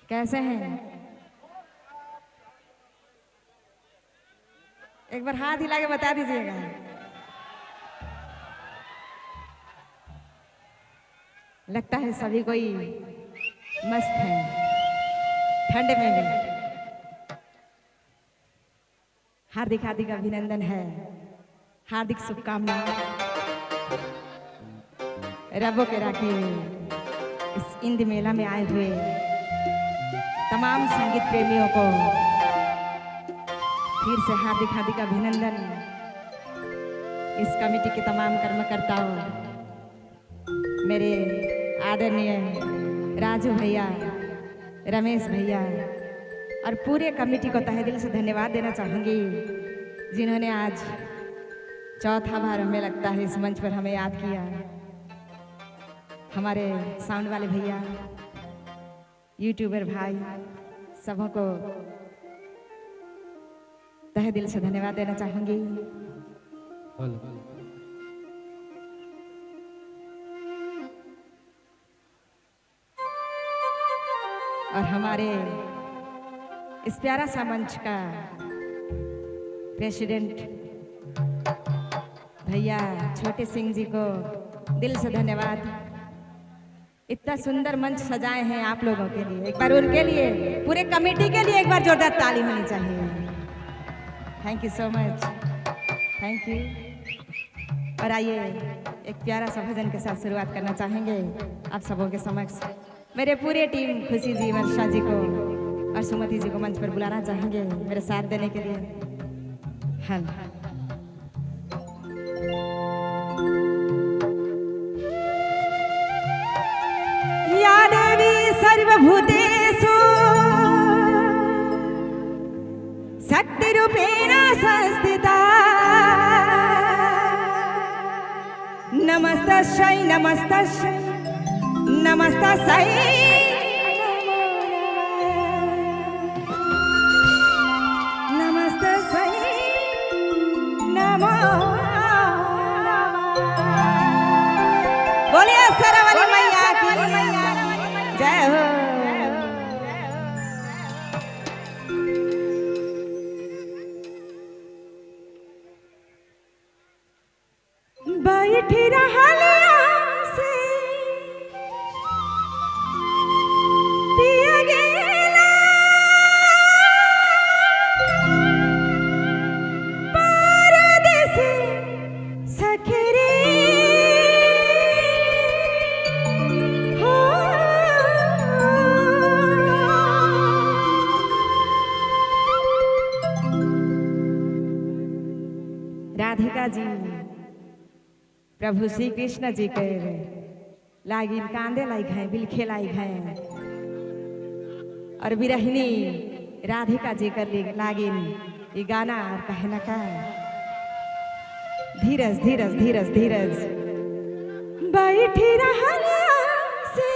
कैसे हैं? एक बार हाथ हिला के बता दीजिएगा। लगता है सभी कोई मस्त है ठंड में भी। हार्दिक हार्दिक अभिनंदन है, हार्दिक शुभकामनाएं। रबों के राखी इस इंद मेला में आए हुए तमाम संगीत प्रेमियों को फिर से हार्दिक हार्दिक अभिनंदन। इस कमेटी के तमाम कर्मकर्ताओं, मेरे आदरणीय राजू भैया, रमेश भैया और पूरे कमेटी को तहे दिल से धन्यवाद देना चाहूँगी, जिन्होंने आज चौथा बार हमें लगता है इस मंच पर हमें याद किया। हमारे साउंड वाले भैया, यूट्यूबर भाई, सबों को तहे दिल से धन्यवाद देना चाहूँगी। और हमारे इस प्यारा सा मंच का प्रेसिडेंट भैया छोटे सिंह जी को दिल से धन्यवाद। इतना सुंदर मंच सजाए हैं आप लोगों के लिए। एक बार उनके लिए, पूरे कमेटी के लिए एक बार जोरदार ताली होनी चाहिए। Thank you so much, thank you. और आइए एक प्यारा सा भजन के साथ शुरुआत करना चाहेंगे आप सबों के समक्ष। मेरे पूरे टीम खुशी जी, वर्षा जी को और सुमति जी को मंच पर बुलाना चाहेंगे मेरे साथ देने के लिए। हाँ, या देवी सर्वभूतेषु शक्तिरूपेण संस्थिता, नमस्तस्यै नमस्तस्यै नमस्तस्यै नमस्तस्यै नमो बोलिए सरवली मैया की जय हो। बैठी रहल से पिया गेला परदेसी सखरी हो। राधिका जी प्रभु श्री कृष्ण जी के लागिन कांदे लाई घाय, बिलखे लाई घाय, और विरहिनी राधिका जी कर लागिन ये गाना और कहना का धीरज धीरज धीरज धीरज। बैठी रहल से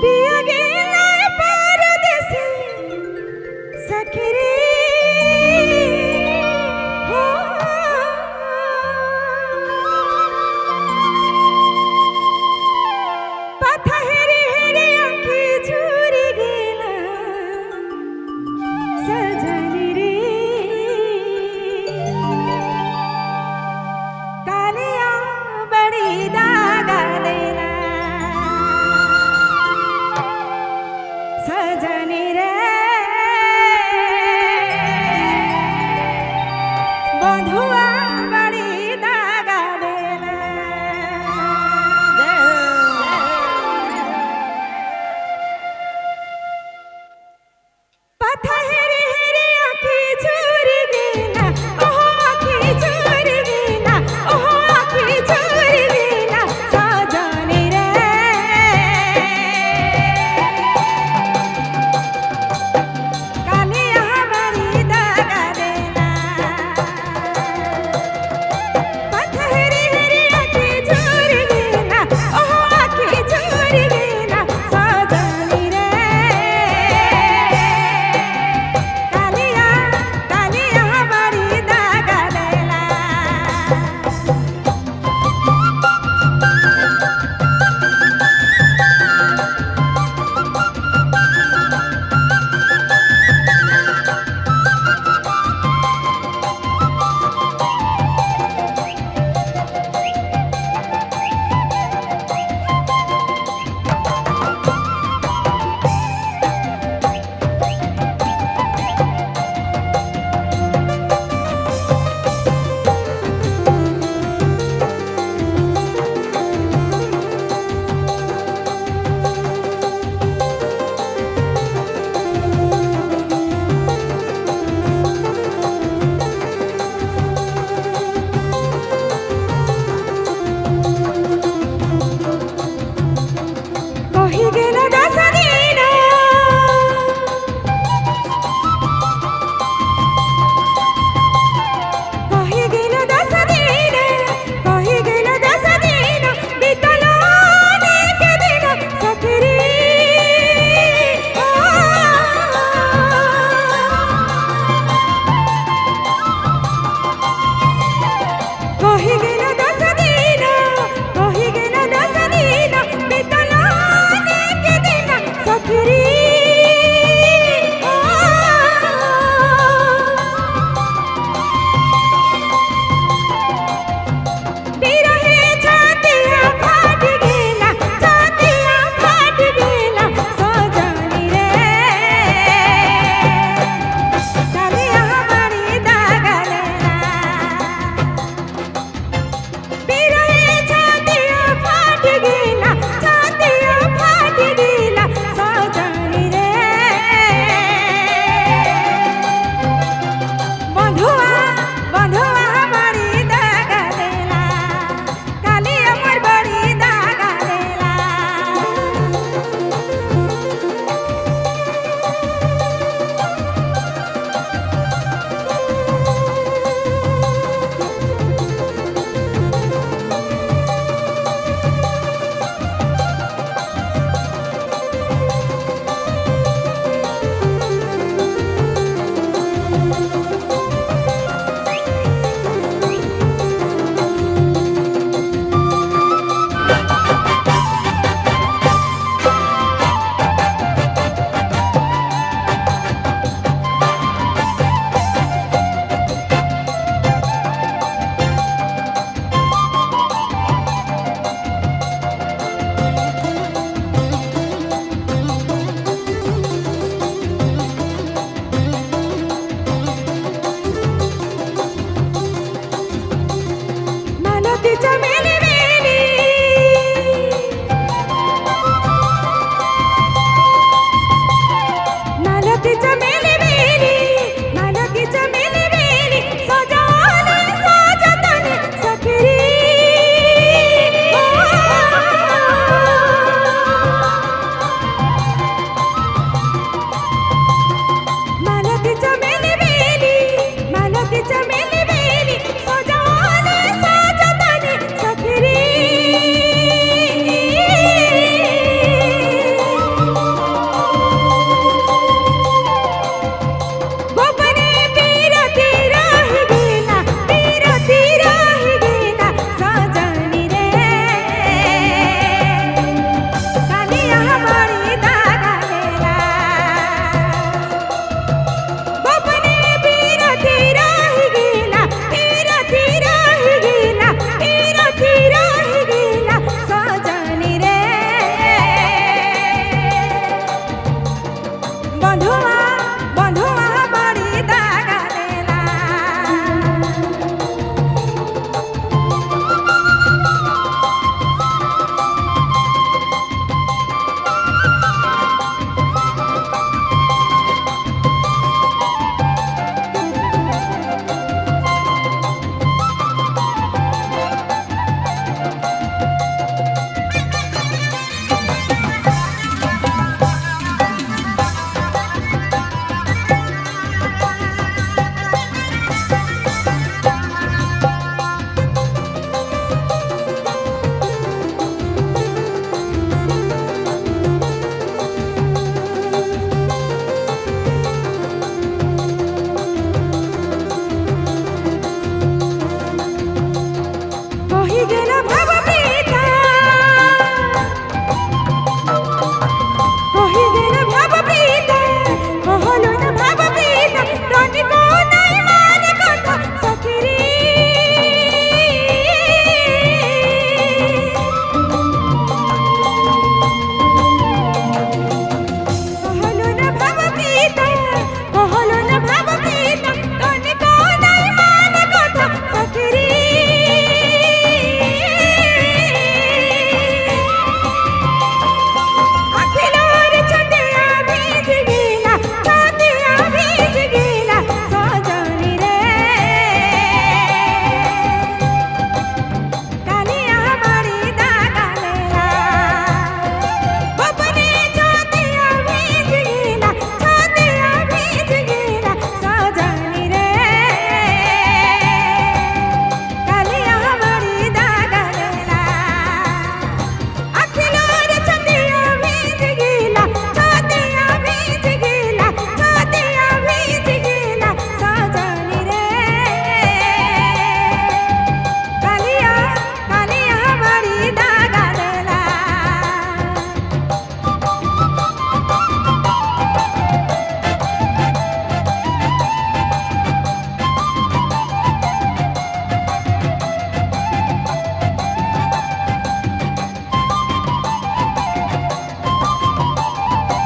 पिया गेला परदेसी सखरी हो। पथहरी हरी आँखी झूरी गेला सजनी रे, कालिया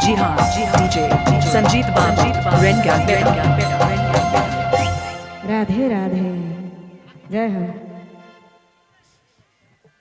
जी हाँ डीजे संजीत बाबू रेन क्या राधे राधे जय हो।